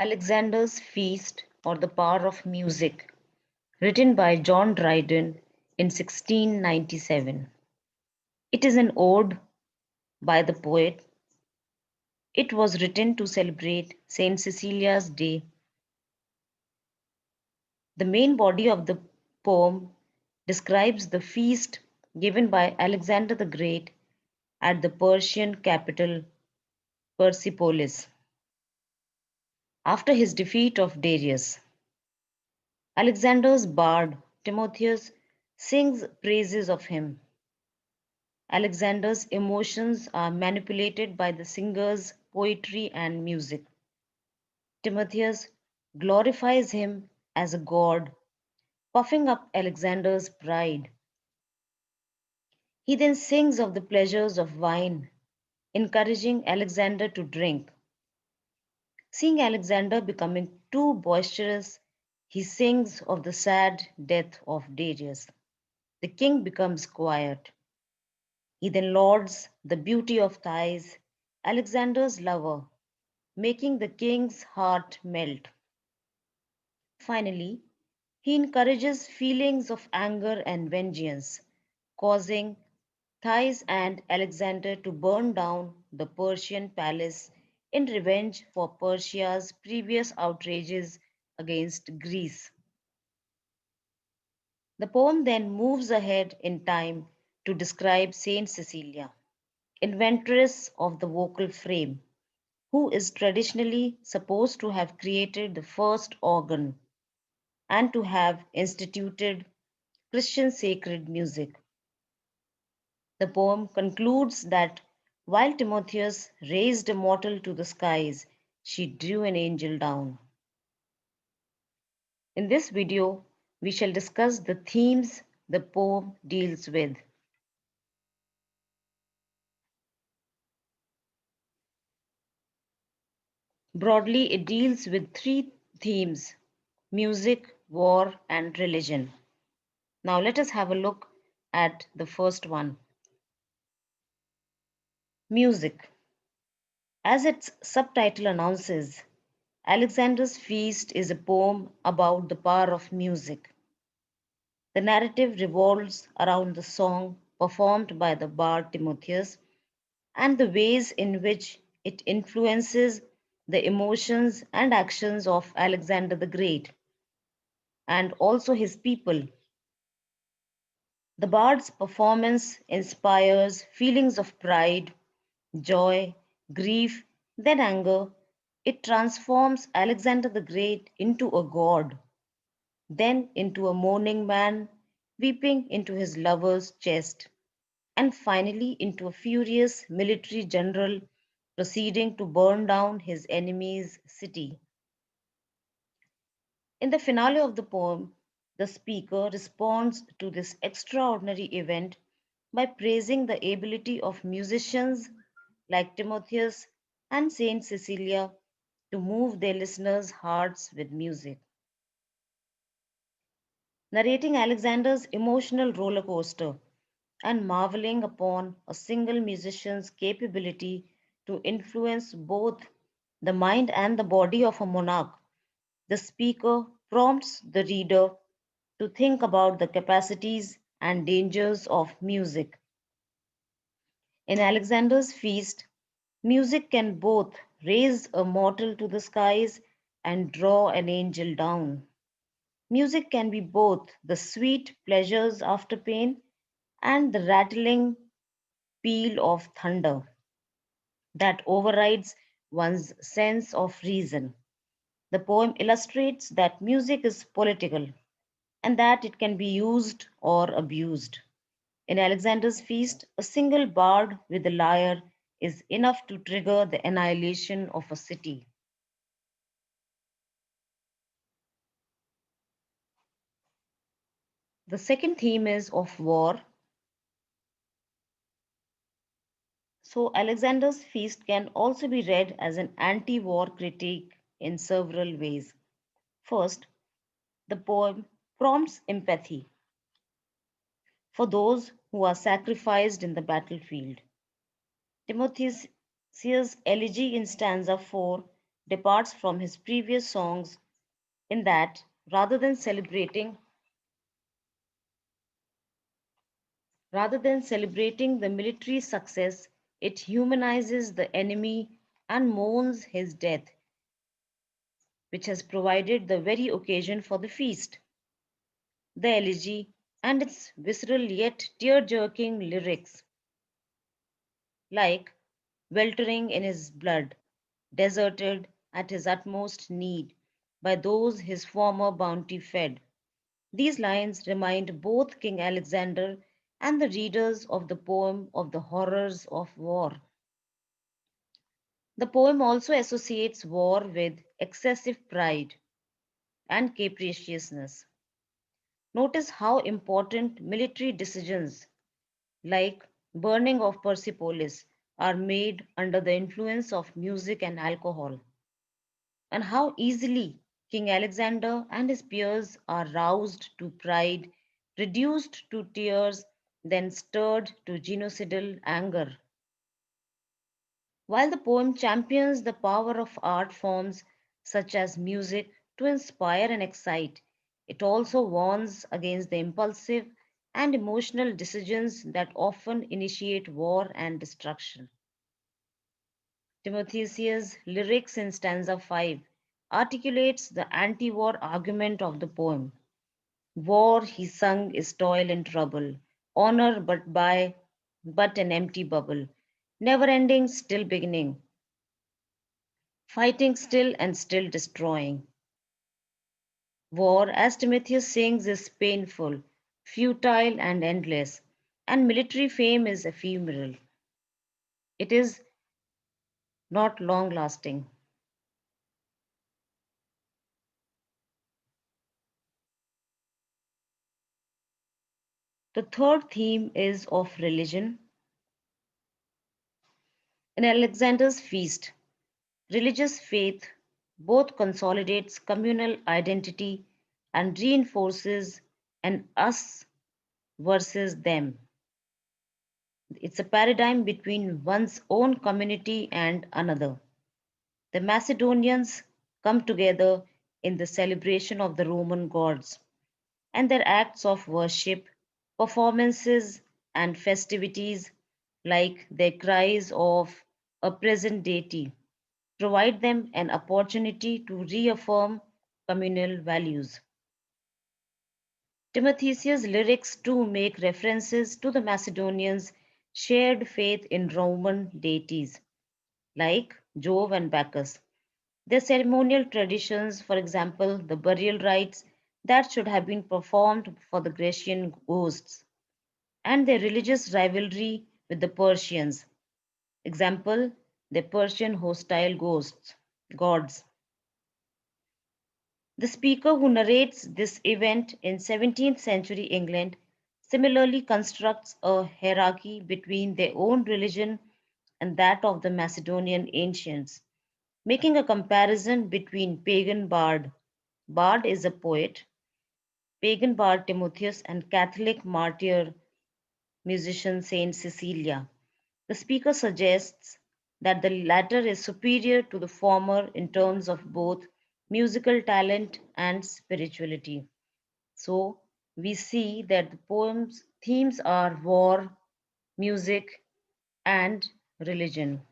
Alexander's Feast or the Power of Music, written by John Dryden in 1697. It is an ode by the poet. It was written to celebrate St. Cecilia's Day. The main body of the poem describes the feast given by Alexander the Great at the Persian capital Persepolis after his defeat of Darius. Alexander's bard Timotheus sings praises of him. Alexander's emotions are manipulated by the singer's poetry and music. Timotheus glorifies him as a god, puffing up Alexander's pride. He then sings of the pleasures of wine, encouraging Alexander to drink. Seeing Alexander becoming too boisterous, he sings of the sad death of Darius. The king becomes quiet. He then lauds the beauty of Thais, Alexander's lover, making the king's heart melt. Finally, he encourages feelings of anger and vengeance, causing Thais and Alexander to burn down the Persian palace in revenge for Persia's previous outrages against Greece. The poem then moves ahead in time to describe Saint Cecilia, inventress of the vocal frame, who is traditionally supposed to have created the first organ and to have instituted Christian sacred music. The poem concludes that while Timotheus raised a mortal to the skies, she drew an angel down. In this video, we shall discuss the themes the poem deals with. Broadly, it deals with three themes: music, war, and religion. Now, let us have a look at the first one: music. As its subtitle announces, Alexander's Feast is a poem about the power of music. The narrative revolves around the song performed by the bard Timotheus and the ways in which it influences the emotions and actions of Alexander the Great and also his people. The bard's performance inspires feelings of pride, joy, grief, then anger. It transforms Alexander the Great into a god, then into a mourning man, weeping into his lover's chest, and finally into a furious military general proceeding to burn down his enemy's city. In the finale of the poem, the speaker responds to this extraordinary event by praising the ability of musicians like Timotheus and Saint Cecilia to move their listeners' hearts with music. Narrating Alexander's emotional roller coaster and marveling upon a single musician's capability to influence both the mind and the body of a monarch, the speaker prompts the reader to think about the capacities and dangers of music. In Alexander's Feast, music can both raise a mortal to the skies and draw an angel down. Music can be both the sweet pleasures after pain and the rattling peal of thunder that overrides one's sense of reason. The poem illustrates that music is political and that it can be used or abused. In Alexander's Feast, a single bard with a lyre is enough to trigger the annihilation of a city. The second theme is of war. So, Alexander's Feast can also be read as an anti war critique in several ways. First, the poem prompts empathy for those who are sacrificed in the battlefield. Timotheus' elegy in stanza 4 departs from his previous songs in that rather than celebrating the military success, it humanizes the enemy and mourns his death, which has provided the very occasion for the feast. The elegy and its visceral yet tear jerking lyrics, like weltering in his blood, deserted at his utmost need by those his former bounty fed. These lines remind both King Alexander and the readers of the poem of the horrors of war. The poem also associates war with excessive pride and capriciousness. Notice how important military decisions like burning of Persepolis are made under the influence of music and alcohol, and how easily King Alexander and his peers are roused to pride, reduced to tears, then stirred to genocidal anger. While the poem champions the power of art forms such as music to inspire and excite, it also warns against the impulsive and emotional decisions that often initiate war and destruction. Timotheus's lyrics in stanza 5 articulates the anti-war argument of the poem. War, he sung, is toil and trouble, honor but an empty bubble, never ending, still beginning, fighting still and still destroying. War, as Timotheus sings, is painful, futile, and endless, and military fame is ephemeral. It is not long lasting. The third theme is of religion. In Alexander's feast, religious faith both consolidates communal identity and reinforces an us versus them. It's a paradigm between one's own community and another. The Macedonians come together in the celebration of the Roman gods, and their acts of worship, performances, and festivities, like their cries of a present deity, provide them an opportunity to reaffirm communal values. Timotheus' lyrics too make references to the Macedonians' shared faith in Roman deities like Jove and Bacchus. Their ceremonial traditions, for example, the burial rites that should have been performed for the Grecian ghosts, and their religious rivalry with the Persians. Example, the Persian hostile ghosts, gods. The speaker who narrates this event in 17th century England similarly constructs a hierarchy between their own religion and that of the Macedonian ancients, making a comparison between pagan bard. Bard is a poet, pagan bard Timotheus, and Catholic martyr musician St.Cecilia. The speaker suggests that the latter is superior to the former in terms of both musical talent and spirituality. So we see that the poem's themes are war, music, and religion.